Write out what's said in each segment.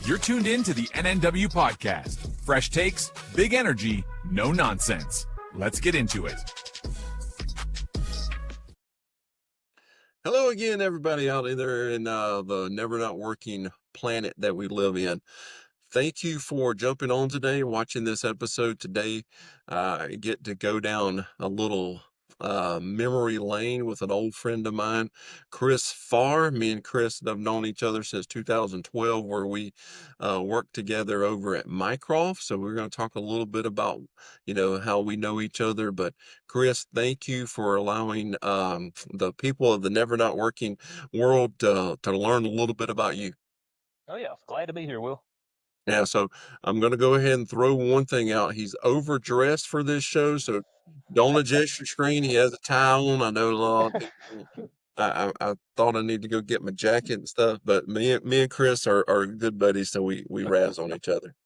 You're tuned in to the NNW Podcast. Fresh takes, big energy, no nonsense. Let's get into it. Hello again, everybody out there in the never not working planet that we live in. Thank you for jumping on today, watching this episode today. I get to go down a little memory lane with an old friend of mine, Chris Farr. Me and Chris have known each other since 2012, where we worked together over at Mycroft. So we're going to talk a little bit about, how we know each other. But Chris, thank you for allowing the people of the never not working world to learn a little bit about you. Oh yeah, glad to be here, Will. Yeah, so I'm going to go ahead and throw one thing out. He's overdressed for this show, so don't adjust your screen. He has a tie on. I know a lot of people. I thought I need to go get my jacket and stuff, but me and Chris are good buddies, so we razz on each other.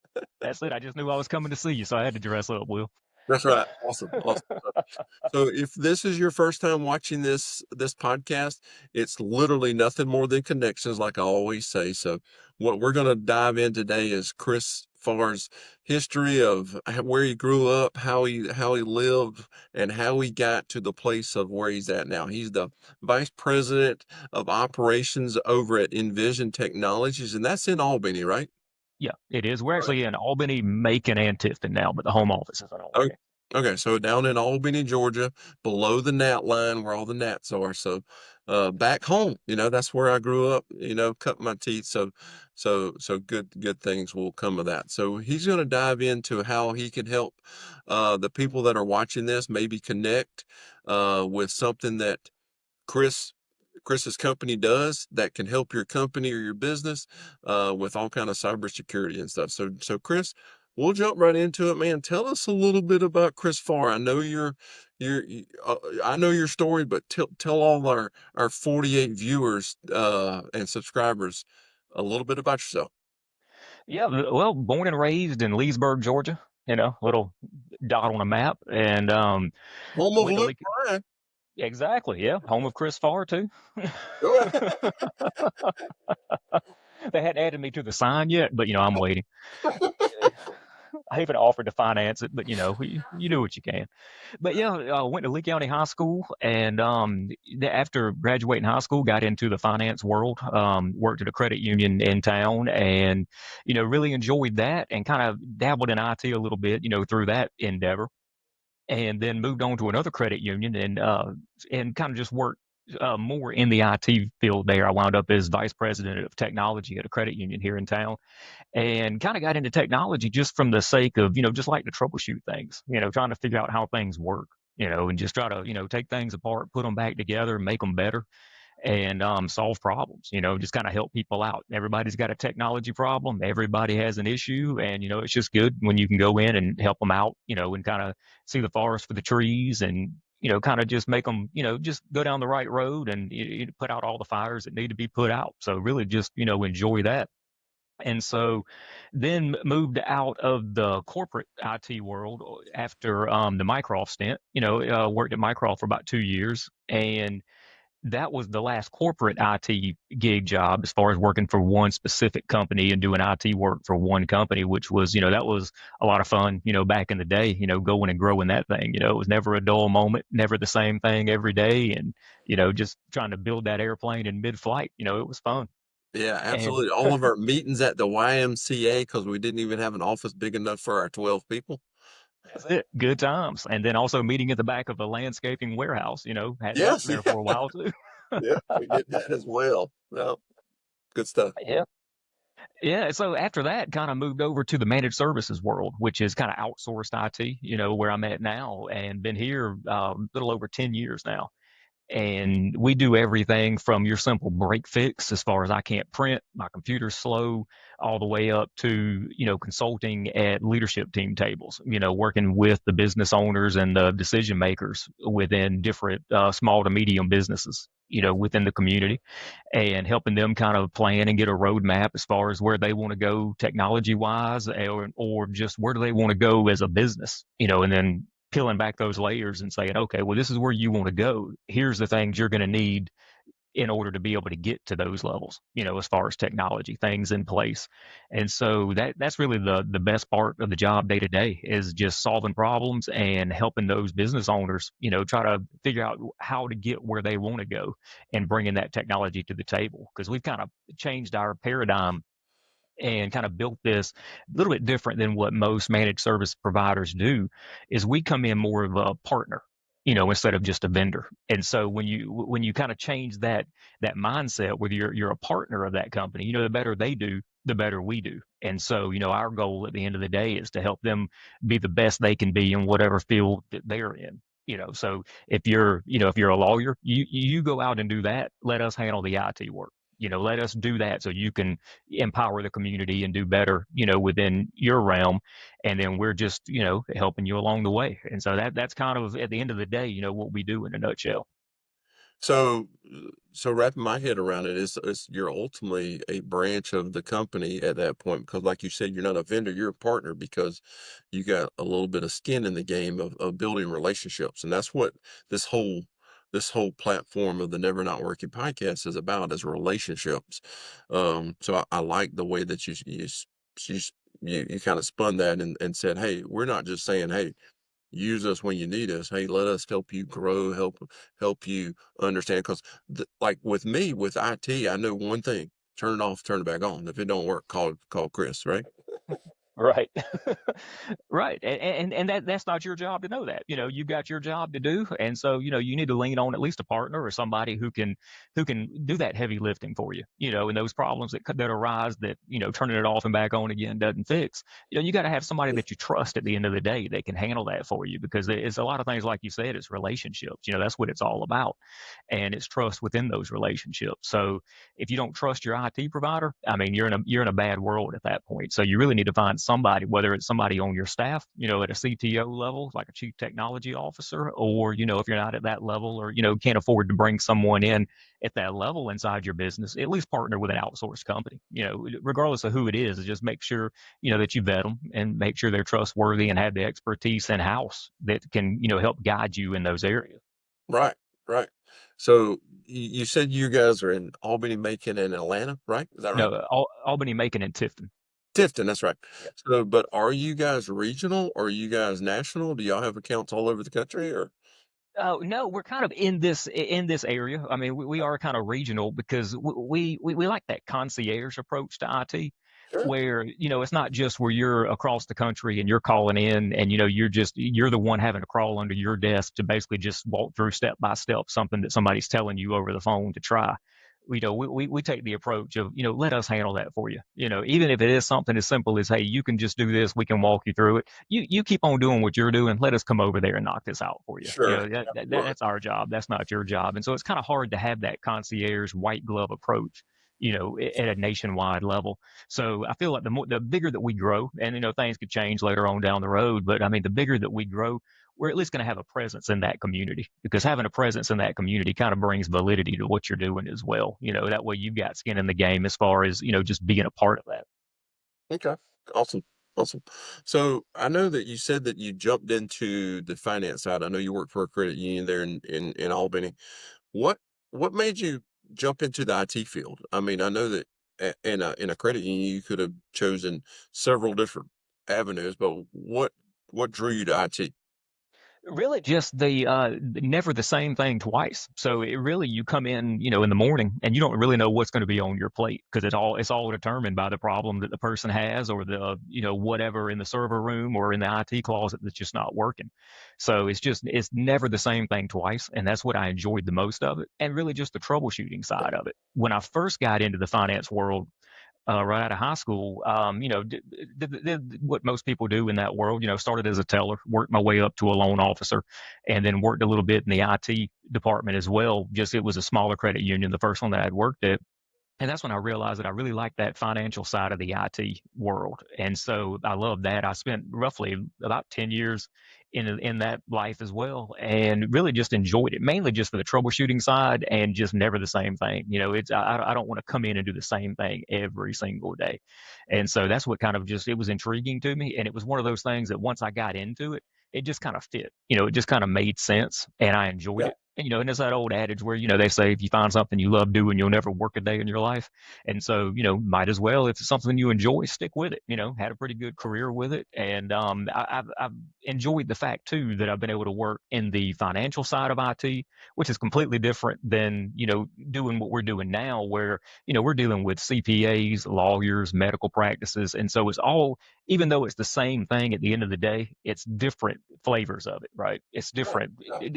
That's it. I just knew I was coming to see you, so I had to dress up, Will. That's right. Awesome. So if this is your first time watching this podcast, it's literally nothing more than connections, like I always say. So what we're going to dive in today is Chris Farr's history of where he grew up, how he lived, and how he got to the place of where he's at now. He's the vice president of operations over at Invision Technologies, and that's in Albany, right? Yeah, it is. We're actually in Albany, Macon, and Tifton now, but the home office is in Albany. Okay, so down in Albany, Georgia, below the gnat line where all the gnats are. So back home, that's where I grew up, cut my teeth. So good things will come of that. So he's going to dive into how he can help the people that are watching this maybe connect with something that Chris's company does that can help your company or your business with all kind of cybersecurity and stuff. So Chris, we'll jump right into it, man. Tell us a little bit about Chris Farr. I know I know your story, but tell all our 48 viewers and subscribers a little bit about yourself. Yeah, well, born and raised in Leesburg, Georgia. Little dot on a map, and Home of Luke Bryan. Exactly, yeah, home of Chris Farr too. They hadn't added me to the sign yet, but I'm waiting. I even offered to finance it, but you do what you can. But yeah, I went to Lee County High School, and after graduating high school, got into the finance world. Worked at a credit union in town, and really enjoyed that, and kind of dabbled in IT a little bit, through that endeavor, and then moved on to another credit union, and kind of just worked more in the IT field there. I wound up as vice president of technology at a credit union here in town, and kind of got into technology just from the sake of, just like to troubleshoot things, trying to figure out how things work, and just try to, take things apart, put them back together, make them better, and solve problems, just kind of help people out. Everybody's got a technology problem. Everybody has an issue, and, it's just good when you can go in and help them out, and kind of see the forest for the trees, and kind of just make them, just go down the right road, and put out all the fires that need to be put out. So really just, enjoy that. And so then moved out of the corporate IT world after the Mycroft stint, worked at Mycroft for about 2 years. And that was the last corporate IT gig job as far as working for one specific company and doing IT work for one company, which was, that was a lot of fun, back in the day, going and growing that thing. It was never a dull moment, never the same thing every day. And, just trying to build that airplane in mid-flight, it was fun. Yeah, absolutely. All of our meetings at the YMCA, because we didn't even have an office big enough for our 12 people. That's it. Good times. And then also meeting at the back of a landscaping warehouse, had that there for a while too. Yeah, we did that as well. Well, good stuff. Yeah. Yeah. So after that, kind of moved over to the managed services world, which is kind of outsourced IT, where I'm at now, and been here a little over 10 years now. And we do everything from your simple break fix, as far as I can't print, my computer's slow, all the way up to, consulting at leadership team tables, working with the business owners and the decision makers within different small to medium businesses, within the community, and helping them kind of plan and get a roadmap as far as where they want to go technology wise, or just where do they want to go as a business, and then peeling back those layers and saying, okay, well, this is where you want to go. Here's the things you're going to need in order to be able to get to those levels, as far as technology, things in place. And so that's really the best part of the job day to day, is just solving problems and helping those business owners, try to figure out how to get where they want to go and bringing that technology to the table. Because we've kind of changed our paradigm and kind of built this a little bit different than what most managed service providers do. Is we come in more of a partner, instead of just a vendor. And so when you kind of change that mindset, where you're a partner of that company, the better they do, the better we do. And so, our goal at the end of the day is to help them be the best they can be in whatever field that they're in. So if you're a lawyer, you go out and do that. Let us handle the IT work. Let us do that so you can empower the community and do better, within your realm. And then we're just, helping you along the way. And so that's kind of, at the end of the day, what we do in a nutshell. So, so wrapping my head around it is you're ultimately a branch of the company at that point, because like you said, you're not a vendor, you're a partner, because you got a little bit of skin in the game of building relationships. And that's what this whole this whole platform of the Never Not Working podcast is about, is relationships. So I like the way that you, you kind of spun that and said, hey, we're not just saying, hey, use us when you need us. Hey, let us help you grow, help you understand. Because like with me, with IT, I know one thing: turn it off, turn it back on. If it don't work, call Chris. Right? Right. Right. And that's not your job to know that. You've got your job to do. And so, you need to lean on at least a partner or somebody who can do that heavy lifting for you, and those problems that arise that, turning it off and back on again doesn't fix. You got to have somebody that you trust at the end of the day that can handle that for you, because it's a lot of things, like you said, it's relationships. That's what it's all about. And it's trust within those relationships. So if you don't trust your IT provider, I mean, you're in a bad world at that point. So you really need to find somebody, whether it's somebody on your staff, at a CTO level, like a chief technology officer, or, if you're not at that level, or, can't afford to bring someone in at that level inside your business, at least partner with an outsourced company, regardless of who it is. Just make sure, that you vet them and make sure they're trustworthy and have the expertise in house that can, help guide you in those areas. Right. Right. So you said you guys are in Albany, Macon, and Atlanta, right? Is that right? No, Albany, Macon, and Tifton. Tifton, that's right. Yeah. So, but are you guys regional, or are you guys national? Do y'all have accounts all over the country, or? Oh no, we're kind of in this area. I mean, we are kind of regional because we like that concierge approach to IT, Sure. where it's not just where you're across the country and you're calling in, and you're the one having to crawl under your desk to basically just walk through step by step something that somebody's telling you over the phone to try. We take the approach of, let us handle that for you. Even if it is something as simple as, hey, you can just do this, we can walk you through it. You keep on doing what you're doing. Let us come over there and knock this out for you. Sure. Right. That's our job. That's not your job. And so it's kind of hard to have that concierge white glove approach, at a nationwide level. So I feel like the bigger that we grow, and things could change later on down the road, but I mean, the bigger that we grow, we're at least going to have a presence in that community, because having a presence in that community kind of brings validity to what you're doing as well. That way you've got skin in the game as far as, just being a part of that. Okay. Awesome. Awesome. So I know that you said that you jumped into the finance side. I know you work for a credit union there in Albany. What what made you jump into the IT field? I mean, I know that in a credit union you could have chosen several different avenues, but what drew you to IT? Really, just the never the same thing twice. So it really, you come in, in the morning, and you don't really know what's going to be on your plate, because it's all determined by the problem that the person has, or the, whatever in the server room or in the IT closet that's just not working. So it's never the same thing twice, and that's what I enjoyed the most of it, and really just the troubleshooting side of it. When I first got into the finance world, right out of high school, did what most people do in that world. Started as a teller, worked my way up to a loan officer, and then worked a little bit in the IT department as well. Just, it was a smaller credit union, the first one that I'd worked at. And that's when I realized that I really liked that financial side of the IT world. And so I love that. I spent roughly about 10 years in that life as well, and really just enjoyed it, mainly just for the troubleshooting side, and just never the same thing. I don't want to come in and do the same thing every single day. And so that's what kind of just, it was intriguing to me. And it was one of those things that once I got into it, it just kind of fit. It just kind of made sense, and I enjoyed Yeah. it. And there's that old adage where, they say if you find something you love doing, you'll never work a day in your life. And so, might as well, if it's something you enjoy, stick with it. Had a pretty good career with it. And I've enjoyed the fact, too, that I've been able to work in the financial side of IT, which is completely different than, doing what we're doing now, where, we're dealing with CPAs, lawyers, medical practices. And so it's all, even though it's the same thing at the end of the day, it's different flavors of it, right? It's Right.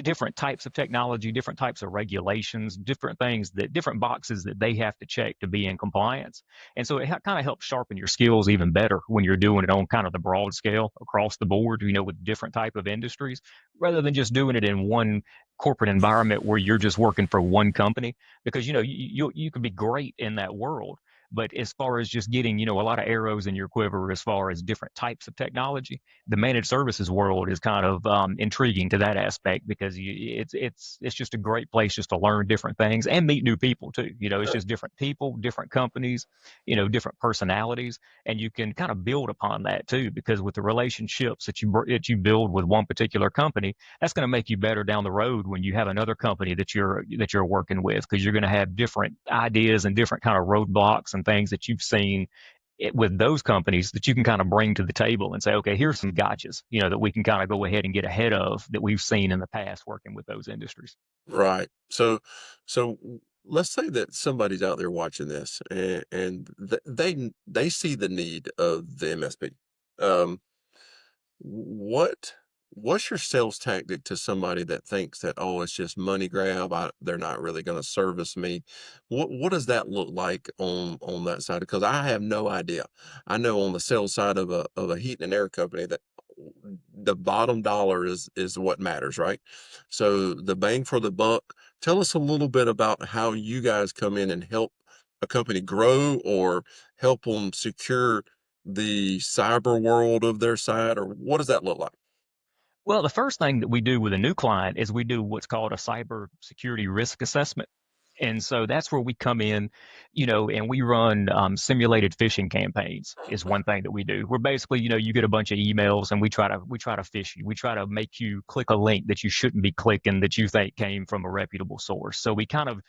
different types of technology, different types of regulations, different things different boxes that they have to check to be in compliance. And so it kind of helps sharpen your skills even better when you're doing it on kind of the broad scale across the board, with different type of industries, rather than just doing it in one corporate environment where you're just working for one company, because you could be great in that world, but as far as just getting, a lot of arrows in your quiver as far as different types of technology, the managed services world is kind of intriguing to that aspect, because it's just a great place just to learn different things and meet new people too. It's Right. just different people, different companies, different personalities, and you can kind of build upon that too, because with the relationships that you build with one particular company, that's going to make you better down the road when you have another company that you're working with, because you're going to have different ideas and different kind of roadblocks and things that you've seen with those companies that you can kind of bring to the table and say, okay, here's some gotchas, that we can kind of go ahead and get ahead of that we've seen in the past working with those industries. Right. So let's say that somebody's out there watching this, and they see the need of the MSP. Um, what what's your sales tactic to somebody that thinks that, oh, it's just money grab, they're not really going to service me? What does that look like on that side? Because I have no idea. I know on the sales side of a heat and air company that the bottom dollar is what matters, right? So the bang for the buck. Tell us a little bit about how you guys come in and help a company grow, or help them secure the cyber world of their side, or what does that look like? Well, the first thing that we do with a new client is we do what's called a cyber security risk assessment. And so that's where we come in, and we run simulated phishing campaigns is one thing that we do. We're basically, you get a bunch of emails and we try to phish you. We try to make you click a link that you shouldn't be clicking that you think came from a reputable source. So we kind of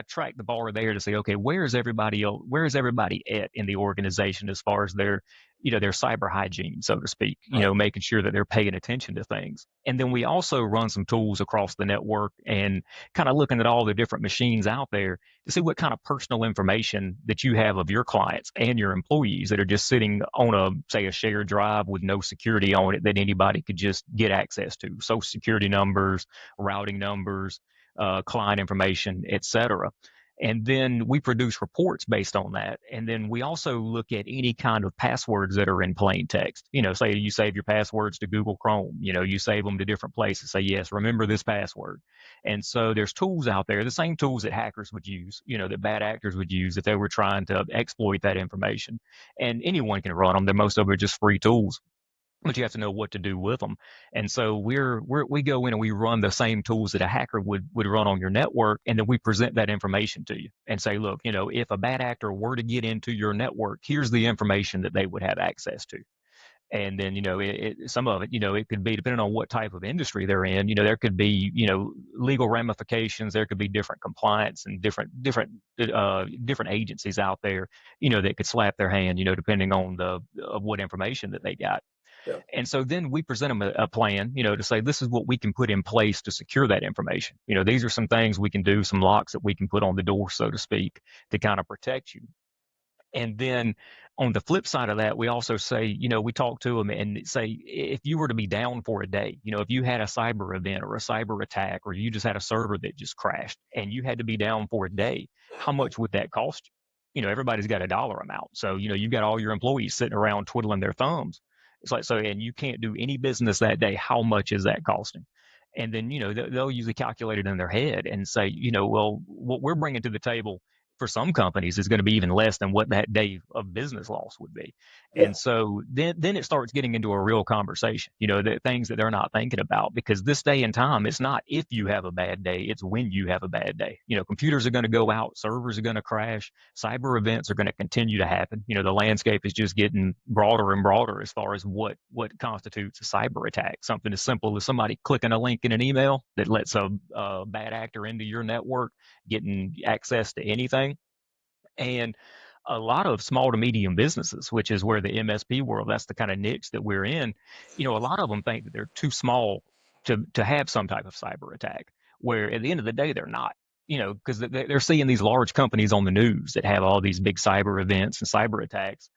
track the bar there to say, okay, where is everybody at in the organization as far as their cyber hygiene, so to speak, Right. making sure that they're paying attention to things. And then we also run some tools across the network and kind of looking at all the different machines out there to see what kind of personal information that you have of your clients and your employees that are just sitting on say a shared drive with no security on it that anybody could just get access to. Social security numbers, routing numbers, client information, etc. And then we produce reports based on that. And then we also look at any kind of passwords that are in plain text. Say you save your passwords to Google Chrome, you save them to different places. Say, yes, remember this password. And so there's tools out there, the same tools that hackers would use, that bad actors would use if they were trying to exploit that information. And anyone can run them. Most of them are just free tools, but you have to know what to do with them. And so we go in and we run the same tools that a hacker would run on your network, and then we present that information to you and say, look, if a bad actor were to get into your network, here's the information that they would have access to. And then some of it, it could be depending on what type of industry they're in. There could be legal ramifications. There could be different compliance and different agencies out there that could slap their hand, depending on the of what information that they got. Yeah. And so then we present them a plan, to say, this is what we can put in place to secure that information. These are some things we can do, some locks that we can put on the door, so to speak, to kind of protect you. And then on the flip side of that, we also say, we talk to them and say, if you were to be down for a day, if you had a cyber event or a cyber attack, or you just had a server that just crashed and you had to be down for a day, how much would that cost you? Everybody's got a dollar amount. So, you've got all your employees sitting around twiddling their thumbs. It's like, so, and you can't do any business that day. How much is that costing? And then, they'll usually calculate it in their head and say, well, what we're bringing to the table for some companies is going to be even less than what that day of business loss would be. Yeah. And so then it starts getting into a real conversation, the things that they're not thinking about, because this day and time, it's not if you have a bad day, it's when you have a bad day. Computers are going to go out, servers are going to crash, cyber events are going to continue to happen. The landscape is just getting broader and broader as far as what constitutes a cyber attack. Something as simple as somebody clicking a link in an email that lets a bad actor into your network, getting access to anything. And a lot of small to medium businesses, which is where the MSP world, that's the kind of niche that we're in, a lot of them think that they're too small to have some type of cyber attack, where at the end of the day, they're not. Because they're seeing these large companies on the news that have all these big cyber events and cyber attacks,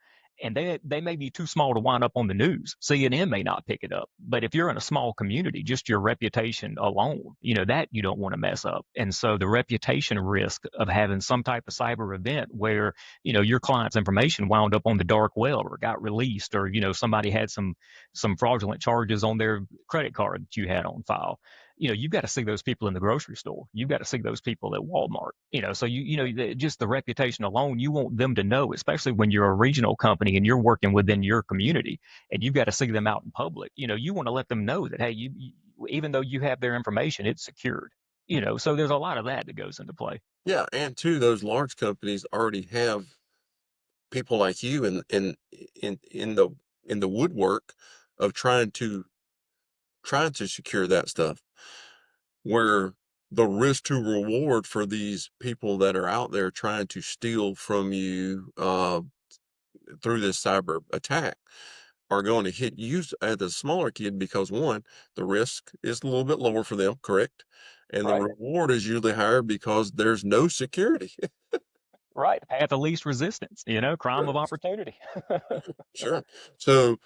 and they may be too small to wind up on the news. CNN may not pick it up, but if you're in a small community, just your reputation alone, that you don't want to mess up. And so the reputation risk of having some type of cyber event where your client's information wound up on the dark web or got released, or somebody had some fraudulent charges on their credit card that you had on file. You've got to see those people in the grocery store. You've got to see those people at Walmart. So just the reputation alone, you want them to know, especially when you're a regional company and you're working within your community, and you've got to see them out in public. You want to let them know that, hey, even though you have their information, it's secured. So there's a lot of that goes into play. Yeah, and two, those large companies already have people like you in the woodwork of trying to secure that stuff, where the risk to reward for these people that are out there trying to steal from you through this cyber attack are going to hit you as a smaller kid, because one, the risk is a little bit lower for them, correct? And the Right. reward is usually higher because there's no security. Right. Path of least resistance, crime of opportunity. Sure. So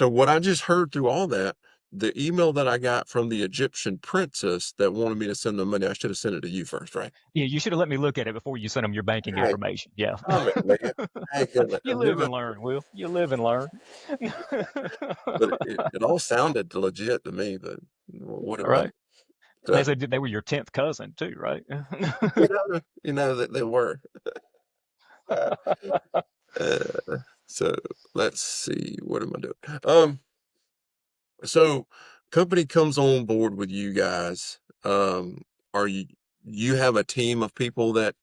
what I just heard through all that, the email that I got from the Egyptian princess that wanted me to send them money, I should have sent it to you first, right? Yeah, you should have let me look at it before you sent them your banking Hey, information. Yeah. comment, man. Hey, You live and learn, Will. You live and learn. but it all sounded legit to me, but what it was. Right. They So, said they were your 10th cousin too, right? that they were. Uh, uh, so let's see, what am I doing? So company comes on board with you guys. Are you have a team of people that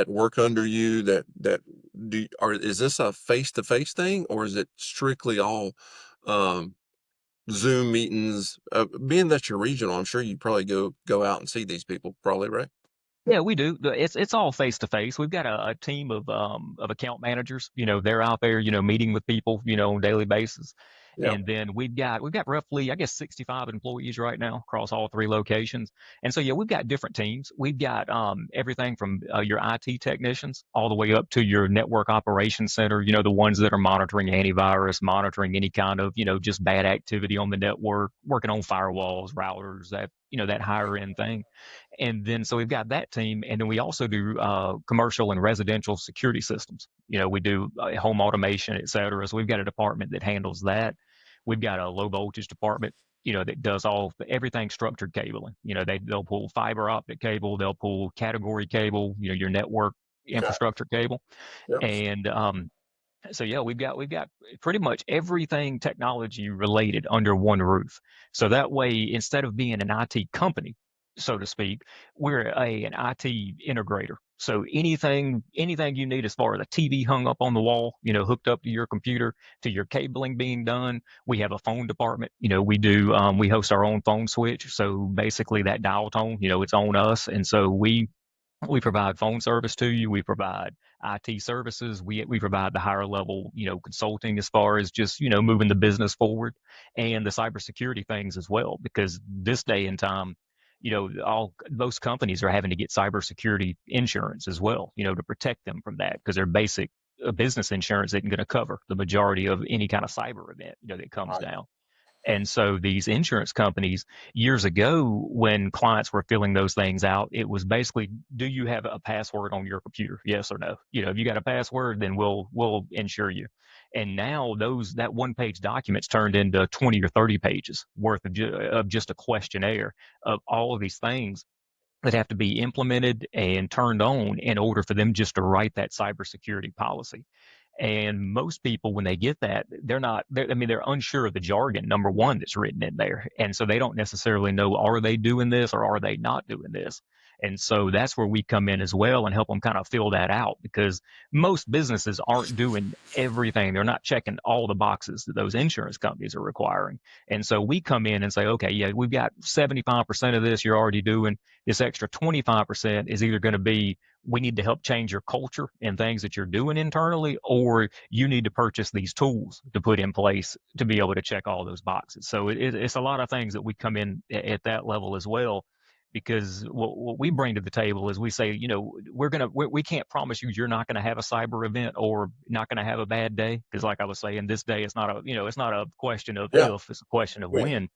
work under you that is this a face-to-face thing, or is it strictly all um Zoom meetings? Being that you're regional, I'm sure you probably go out and see these people, probably, right? Yeah, we do. It's all face to face. We've got a team of account managers. They're out there, meeting with people, on a daily basis. Yeah. And then we've got roughly, I guess, 65 employees right now across all 3 locations. And so yeah, we've got different teams. We've got everything from your IT technicians all the way up to your network operations center. The ones that are monitoring antivirus, monitoring any kind of just bad activity on the network, working on firewalls, routers, that higher end thing. And then so we've got that team, and then we also do commercial and residential security systems. We do home automation, et cetera. So we've got a department that handles that. We've got a low voltage department, that does everything structured cabling. They'll pull fiber optic cable, they'll pull category cable, your network Okay. infrastructure cable, Yep. and so yeah, we've got pretty much everything technology related under one roof. So that way, instead of being an IT company, so to speak, we're an IT integrator. So anything you need as far as a TV hung up on the wall, hooked up to your computer, to your cabling being done. We have a phone department. We host our own phone switch. So basically that dial tone, it's on us. And so we provide phone service to you. We provide IT services. We provide the higher level, consulting as far as just, moving the business forward, and the cybersecurity things as well. Because this day and time, all most companies are having to get cybersecurity insurance as well, to protect them from that, because their basic business insurance isn't going to cover the majority of any kind of cyber event, that comes Right. down. And so these insurance companies, years ago, when clients were filling those things out, it was basically, do you have a password on your computer? Yes or no? If you got a password, then we'll insure you. And now that one page documents turned into 20 or 30 pages worth of just a questionnaire of all of these things that have to be implemented and turned on in order for them just to write that cybersecurity policy. And most people, when they get that, they're unsure of the jargon, number one, that's written in there. And so they don't necessarily know, are they doing this or are they not doing this? And so that's where we come in as well and help them kind of fill that out, because most businesses aren't doing everything. They're not checking all the boxes that those insurance companies are requiring. And so we come in and say, okay, yeah, we've got 75% of this you're already doing. This extra 25% is either going to be, we need to help change your culture and things that you're doing internally, or you need to purchase these tools to put in place to be able to check all those boxes. So it's a lot of things that we come in at that level as well, because what we bring to the table is we say, we can't promise you're not going to have a cyber event or not going to have a bad day, because like I was saying, this day it's not a question of Yeah. if, it's a question of Yeah. when.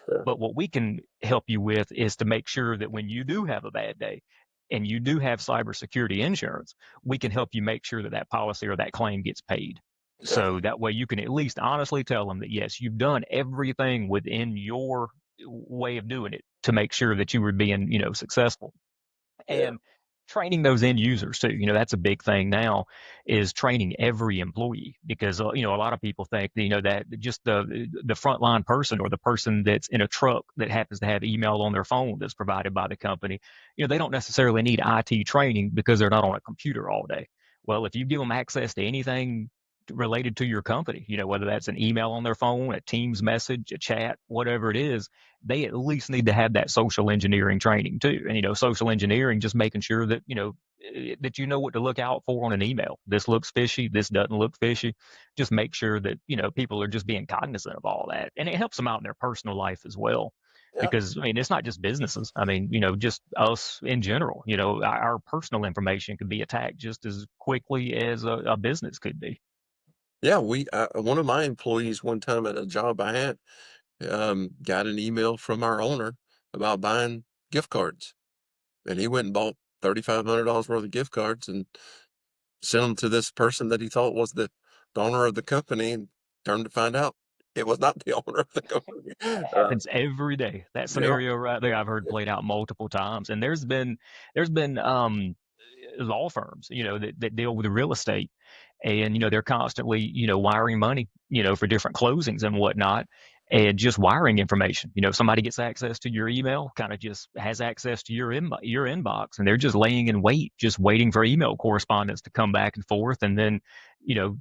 Yeah. But what we can help you with is to make sure that when you do have a bad day and you do have cybersecurity insurance, we can help you make sure that that policy or that claim gets paid. Yeah. So that way you can at least honestly tell them that, yes, you've done everything within your way of doing it to make sure that you were being, successful. Yeah. And training those end users too, that's a big thing now, is training every employee, because a lot of people think that, that just the frontline person or the person that's in a truck that happens to have email on their phone that's provided by the company, they don't necessarily need IT training because they're not on a computer all day. Well, if you give them access to anything related to your company, whether that's an email on their phone, a Teams message, a chat, whatever it is, they at least need to have that social engineering training too. And, social engineering, just making sure that, that you know what to look out for on an email. This looks fishy. This doesn't look fishy. Just make sure that, people are just being cognizant of all that. And it helps them out in their personal life as well. Yeah. Because, it's not just businesses. Just us in general, our personal information could be attacked just as quickly as a business could be. Yeah. One of my employees one time at a job I had, got an email from our owner about buying gift cards. And he went and bought $3,500 worth of gift cards and sent them to this person that he thought was the owner of the company, and turned to find out it was not the owner of the company. That happens every day. That Yeah. scenario right there, I've heard played out multiple times. And there's been law firms, that deal with the real estate, and they're constantly, wiring money, for different closings and whatnot, and just wiring information. If somebody gets access to your email, kind of just has access to your inbox, and they're just laying in wait, just waiting for email correspondence to come back and forth, and then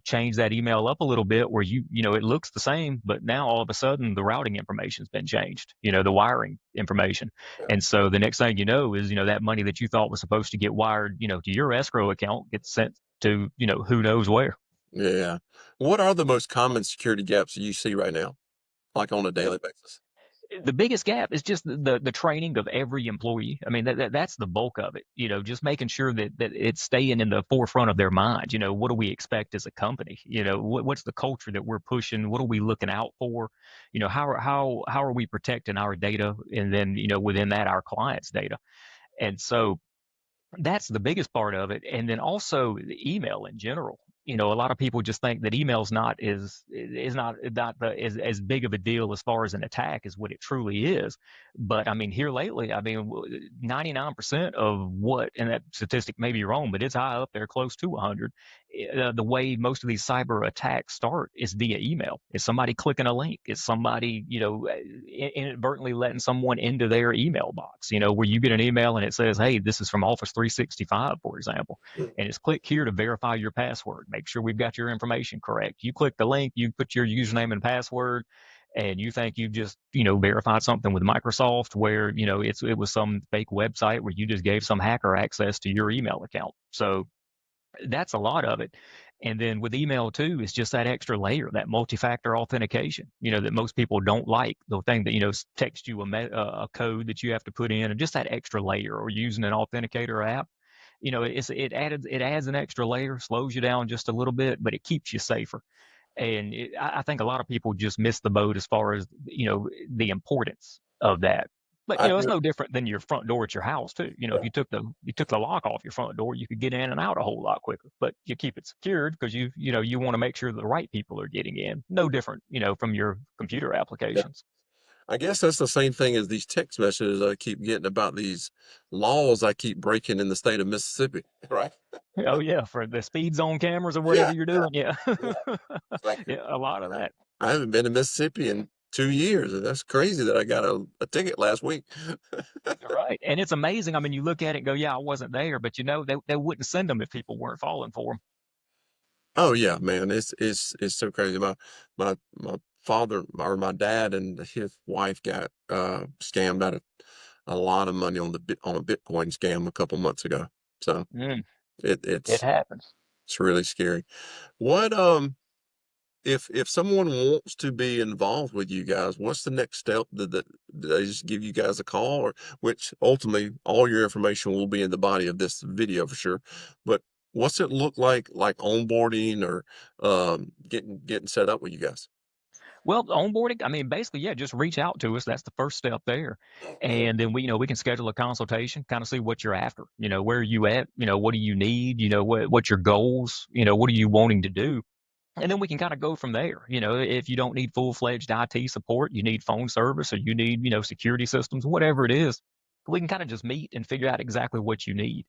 change that email up a little bit where it looks the same, but now all of a sudden the routing information's been changed, the wiring information. And so the next thing you know is, that money that you thought was supposed to get wired, to your escrow account gets sent to, who knows where. Yeah. What are the most common security gaps you see right now, like on a daily basis? The biggest gap is just the training of every employee. That's the bulk of it. Just making sure that it's staying in the forefront of their minds. What do we expect as a company? What's the culture that we're pushing? What are we looking out for? How are we protecting our data, and then within that, our clients' data. And so that's the biggest part of it. And then also the email in general. A lot of people just think that email's not as big of a deal as far as an attack as what it truly is. But here lately, 99% of what, and that statistic may be wrong, but it's high up there, close to 100. The way most of these cyber attacks start is via email. It's somebody clicking a link. It's somebody, inadvertently letting someone into their email box, where you get an email and it says, hey, this is from Office 365, for example. And it's click here to verify your password. Make sure we've got your information correct. You click the link, you put your username and password, and you think you've just, verified something with Microsoft, where, it was some fake website where you just gave some hacker access to your email account. So that's a lot of it. And then with email too, it's just that extra layer, that multi-factor authentication, that most people don't like. The thing that, text you a code that you have to put in, and just that extra layer, or using an authenticator app. It adds an extra layer, slows you down just a little bit, but it keeps you safer. And I think a lot of people just miss the boat as far as, the importance of that. But, I it's do. no different than your front door at your house too. If you took the lock off your front door, you could get in and out a whole lot quicker. But you keep it secured because you want to make sure the right people are getting in. No different, from your computer Yeah. applications. I guess that's the same thing as these text messages I keep getting about these laws I keep breaking in the state of Mississippi, right? Oh yeah, for the speed zone cameras or Yeah, whatever you're doing. Yeah. yeah. It's like Yeah, a lot of that. I haven't been to Mississippi in 2 years, and that's crazy that I got a ticket last week. Right. And it's amazing. I mean, you look at it and go, yeah, I wasn't there, but they wouldn't send them if people weren't falling for them. Oh yeah, man, it's so crazy. My father or my dad and his wife got scammed out of a lot of money on on a Bitcoin scam a couple months ago. So Mm, it it it's happens. it's really scary. What if someone wants to be involved with you guys, what's the next step? Do they just give you guys a call, or which ultimately all your information will be in the body of this video for sure. But what's it look like onboarding or getting set up with you guys? Well, onboarding, I mean, basically, yeah, just reach out to us. That's the first step there. And then we can schedule a consultation, kind of see what you're after. Where are you at? What do you need? What's your goals? What are you wanting to do? And then we can kind of go from there. If you don't need full-fledged IT support, you need phone service, or you need, security systems, whatever it is, we can kind of just meet and figure out exactly what you need.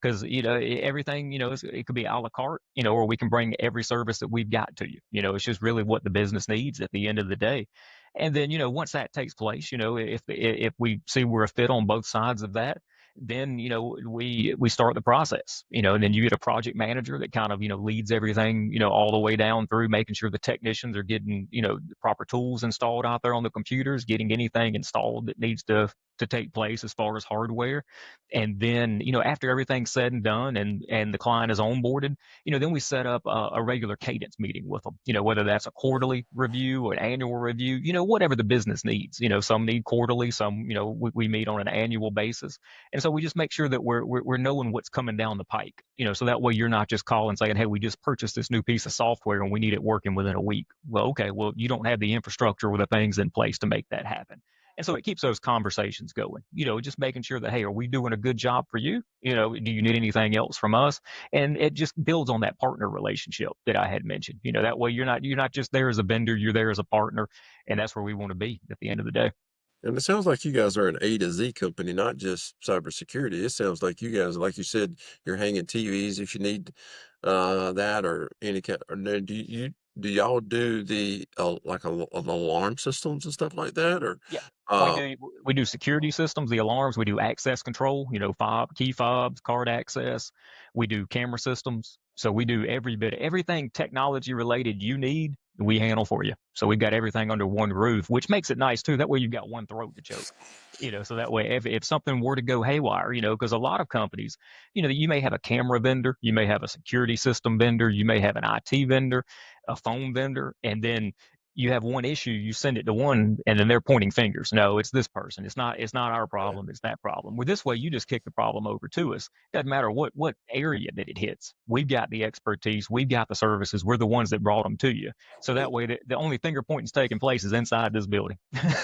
Because, everything, it could be a la carte, or we can bring every service that we've got to you. It's just really what the business needs at the end of the day. And then, once that takes place, if we see we're a fit on both sides of that, then we start the process, and then you get a project manager that kind of leads everything all the way down through making sure the technicians are getting the proper tools installed out there on the computers, getting anything installed that needs to take place as far as hardware. And then after everything's said and done, and the client is onboarded, then we set up a regular cadence meeting with them, whether that's a quarterly review or an annual review, whatever the business needs. Some need quarterly, some we meet on an annual basis. And so we just make sure that we're knowing what's coming down the pike, so that way you're not just calling saying, hey, we just purchased this new piece of software and we need it working within a week. Well, okay, well, you don't have the infrastructure or the things in place to make that happen. And so it keeps those conversations going, just making sure that, hey, are we doing a good job for you? Do you need anything else from us? And it just builds on that partner relationship that I had mentioned. That way you're not just there as a vendor, you're there as a partner. And that's where we want to be at the end of the day. And it sounds like you guys are an A to Z company, not just cybersecurity. It sounds like you guys, like you said, you're hanging TVs if you need that or any kind. Or no, do y'all do the like an alarm systems and stuff like that, or Yeah. We uh, do we do security systems, the alarms, we do access control, fob, key fobs, card access. We do camera systems. So we do everything technology related you need, we handle for you. So we've got everything under one roof, which makes it nice too. That way you've got one throat to choke. So that way if something were to go haywire, because a lot of companies, you may have a camera vendor, you may have a security system vendor, you may have an IT vendor, a phone vendor, and then you have one issue, you send it to one, and then they're pointing fingers. No, it's this person. It's not our problem. It's that problem. Well, this way, you just kick the problem over to us. Doesn't matter what area that it hits. We've got the expertise. We've got the services. We're the ones that brought them to you. So that way, the only finger pointing taking place is inside this building.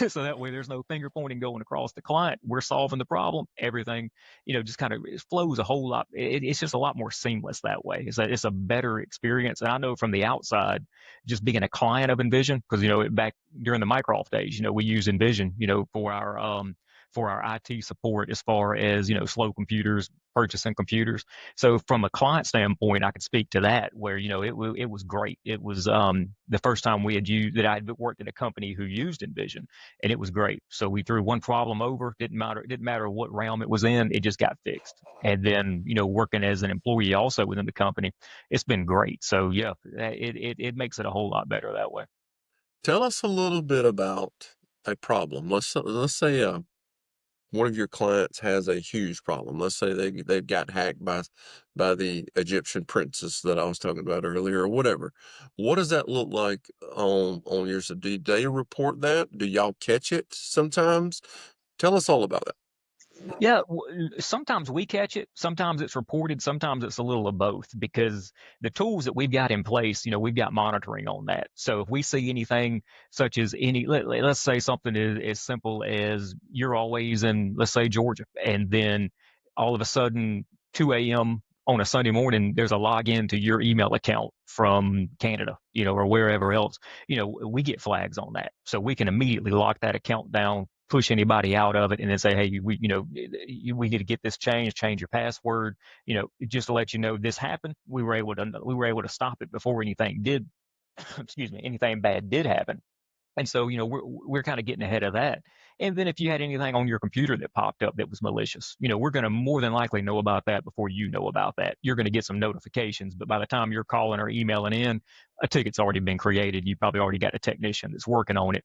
So that way, there's no finger pointing going across the client. We're solving the problem. Everything, just kind of flows a whole lot. It's just a lot more seamless that way. It's a better experience. And I know from the outside, just being a client of Invision, because back during the Microsoft days, we use Invision, for our IT support as far as slow computers, purchasing computers. So from a client standpoint, I could speak to that where it was great. It was the first time we had used that I had worked at a company who used Invision, and it was great. So we threw one problem over. It didn't matter what realm it was in, it just got fixed. And then working as an employee also within the company, it's been great. So yeah, it makes it a whole lot better that way. tell us a little bit about a problem. Let's say one of your clients has a huge problem. Let's say they've got hacked by the Egyptian princess that I was talking about earlier, or whatever. What does that look like on your side? Do they report that? Do y'all catch it sometimes? Tell us all about that. Yeah, sometimes we catch it, sometimes it's reported, sometimes it's a little of both because the tools that we've got in place, we've got monitoring on that. So if we see anything such as let's say something as simple as you're always in, let's say, Georgia, and then all of a sudden 2 a.m. on a Sunday morning, there's a login to your email account from Canada, or wherever else, we get flags on that. So we can immediately lock that account down, push anybody out of it, and then say, hey, we need to get this changed, change your password, just to let you know this happened. We were able to stop it before anything did, excuse me, anything bad did happen. And so, we're kind of getting ahead of that. And then if you had anything on your computer that popped up that was malicious, we're going to more than likely know about that before you know about that. You're going to get some notifications, but by the time you're calling or emailing in, a ticket's already been created. You probably already got a technician that's working on it.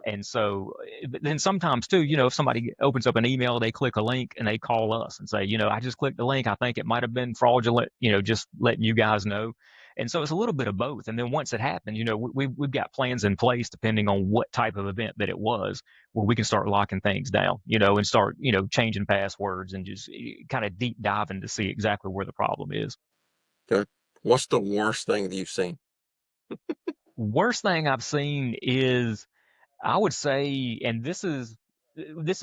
And so but then sometimes too, if somebody opens up an email, they click a link and they call us and say, I just clicked the link. I think it might have been fraudulent, just letting you guys know. And so it's a little bit of both. And then once it happened, we've got plans in place depending on what type of event that it was, where we can start locking things down, and start, changing passwords and just kind of deep diving to see exactly where the problem is. Okay. What's the worst thing that you've seen? Worst thing I've seen is, I would say, and this is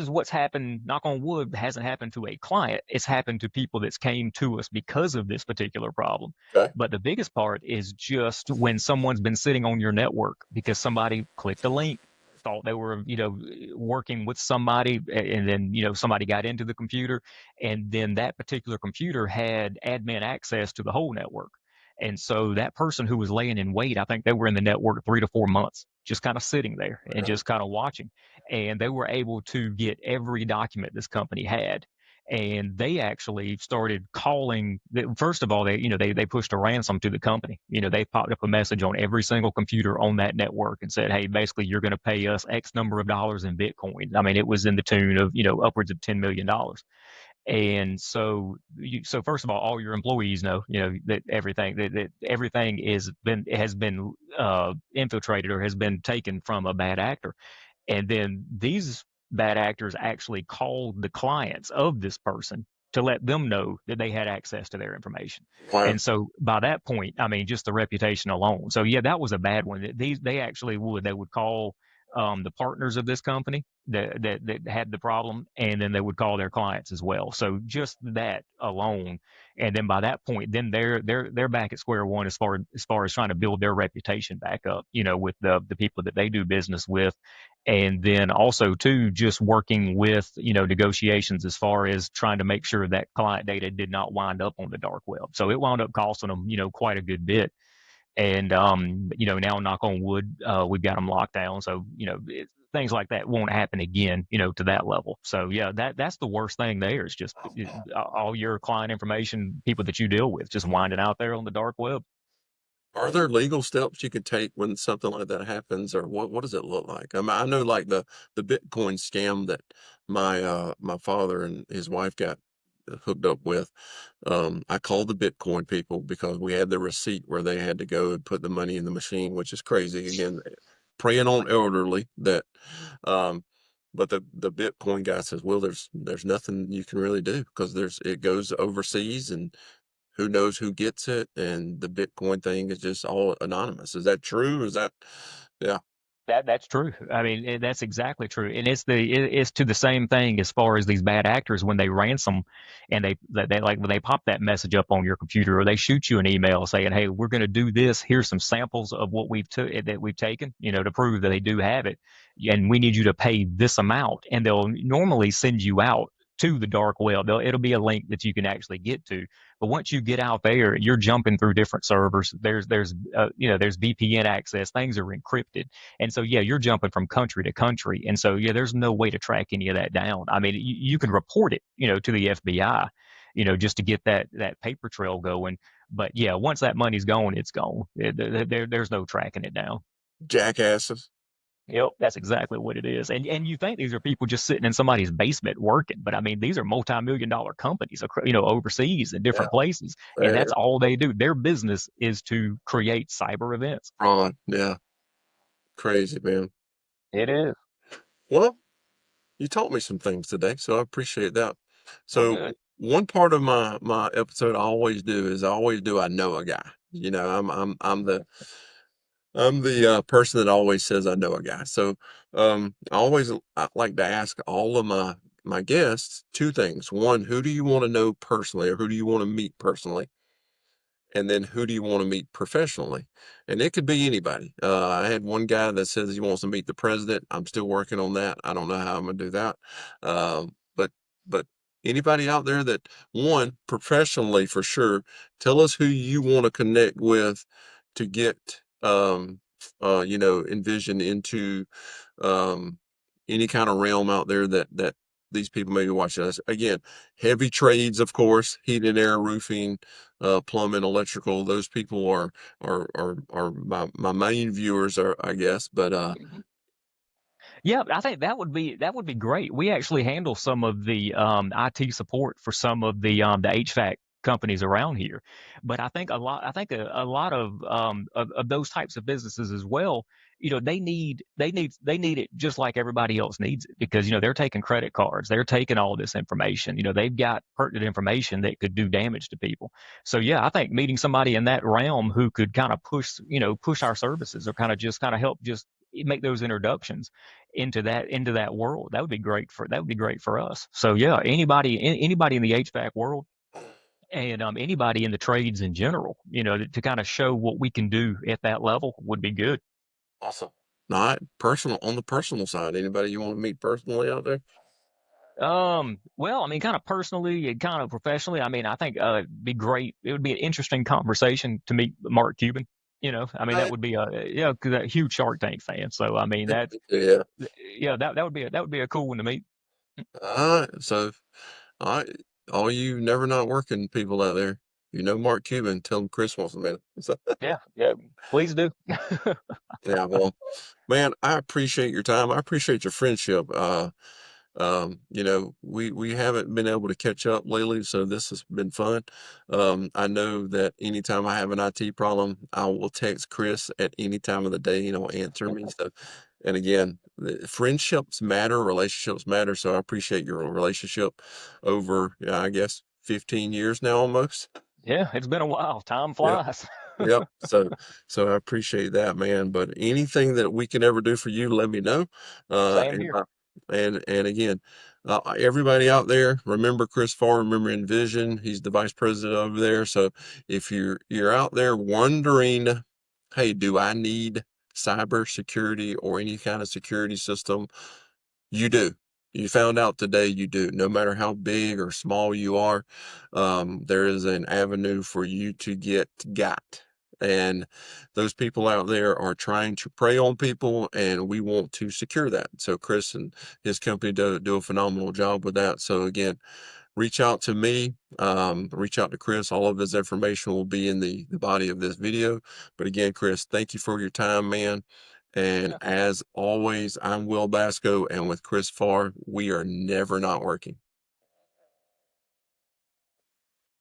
what's happened, knock on wood, hasn't happened to a client. It's happened to people that's came to us because of this particular problem. Okay. But the biggest part is just when someone's been sitting on your network because somebody clicked a link, thought they were, working with somebody, and then, somebody got into the computer, and then that particular computer had admin access to the whole network. And so that person who was laying in wait, I think they were in the network 3 to 4 months, just kind of sitting there and just kind of watching. And they were able to get every document this company had. And they actually started calling. First of all, they pushed a ransom to the company. They popped up a message on every single computer on that network and said, "Hey, basically, you're going to pay us X number of dollars in Bitcoin." I mean, it was in the tune of upwards of $10 million. And so first of all your employees know, that everything has been infiltrated or has been taken from a bad actor. And then these bad actors actually called the clients of this person to let them know that they had access to their information. Wow. And so by that point, I mean, just the reputation alone. So yeah, that was a bad one. They would call the partners of this company that had the problem, and then they would call their clients as well. So just that alone, and then by that point, then they're back at square one as far as trying to build their reputation back up, with the people that they do business with. And then also too, just working with, negotiations as far as trying to make sure that client data did not wind up on the dark web. So it wound up costing them, quite a good bit. And now, knock on wood, we've got them locked down. So things like that won't happen again, to that level. So yeah, that's the worst thing there is just all your client information, people that you deal with, just winding out there on the dark web. Are there legal steps you could take when something like that happens, or what does it look like? I mean, I know like the Bitcoin scam that my father and his wife got hooked up with. I called the Bitcoin people because we had the receipt where they had to go and put the money in the machine, which is crazy. Again, preying on elderly that, um, but the Bitcoin guy says, well, there's nothing you can really do because it goes overseas and who knows who gets it, and the Bitcoin thing is just all anonymous. Is that true? Is that, yeah, That's true. I mean, that's exactly true, and it's to the same thing as far as these bad actors when they ransom, and they like when they pop that message up on your computer, or they shoot you an email saying, "Hey, we're going to do this. Here's some samples of what we've taken, to prove that they do have it, and we need you to pay this amount." And they'll normally send you out to the dark web. It'll be a link that you can actually get to. But once you get out there, you're jumping through different servers. There's VPN access. Things are encrypted. And so, yeah, you're jumping from country to country. And so, yeah, there's no way to track any of that down. I mean, you can report it, to the FBI, just to get that paper trail going. But yeah, once that money's gone, it's gone. There's no tracking it down. jackasses. Yep, that's exactly what it is. And you think these are people just sitting in somebody's basement working, but I mean, these are multi-million-dollar companies, overseas in Yeah, different places, and they're that's all they do. Their business is to create cyber events. fraud. Yeah, crazy, man. It is. Well, you taught me some things today, so I appreciate that. Well, So good. one part of my episode I always do I know a guy. I'm the person that always says I know a guy. So I like to ask all of my my guests two things. One, who do you want to know personally, or who do you want to meet personally? And then who do you want to meet professionally? And it could be anybody. I had one guy that says he wants to meet the president. I'm still working on that. I don't know how I'm gonna do that. But but anybody out there that, one, professionally for sure, tell us who you want to connect with to get Envision into um any kind of realm out there that these people may be watching us. Again, heavy trades, of course, heating, air, roofing, plumbing, electrical. Those people are my main viewers, are, I guess. But Yeah, I think that would be great. We actually handle some of the IT support for some of the HVAC companies around here, but I think a lot of those types of businesses as well. They need it just like everybody else needs it, because they're taking credit cards, they're taking all this information. They've got pertinent information that could do damage to people. So yeah, I think meeting somebody in that realm who could kind of push our services, or kind of help just make those introductions into that world. That would be great for us. So yeah, anybody in the HVAC world, and anybody in the trades in general, to kind of show what we can do at that level would be good. awesome. Not personal, on the personal side. Anybody you want to meet personally out there? Well, I mean, kind of personally and kind of professionally, I mean, I think it'd be great. It would be an interesting conversation to meet Mark Cuban. I mean, that Right. would be because a huge Shark Tank fan. So I mean, that's Yeah. yeah, that would be a cool one to meet. All right. So, all right, all you never not working people out there, Mark Cuban, tell him Chris wants to meet him. So, Yeah, yeah, please do. yeah, well, man, I appreciate your time. I appreciate your friendship. We haven't been able to catch up lately, so this has been fun. I know that anytime I have an IT problem, I will text Chris at any time of the day, answer me. So, and again, friendships matter, relationships matter. So I appreciate your relationship over, I guess, 15 years now almost. Yeah, it's been a while. Time Yeah. flies. Yep. So I appreciate that, man. But anything that we can ever do for you, let me know. Uh, Same and here. uh, and again, everybody out there, remember Chris Farr, remember Envision. He's the vice president over there. So if you're out there wondering, hey, do I need cybersecurity or any kind of security system? You do. You found out today you do. No matter how big or small you are, there is an avenue for you to get got. And those people out there are trying to prey on people, and we want to secure that. So Chris and his company do a phenomenal job with that. So again, reach out to me, reach out to Chris. All of his information will be in the body of this video. But again, Chris, thank you for your time, man. And Yeah. as always, I'm Will Basko, and with Chris Farr, we are never not working.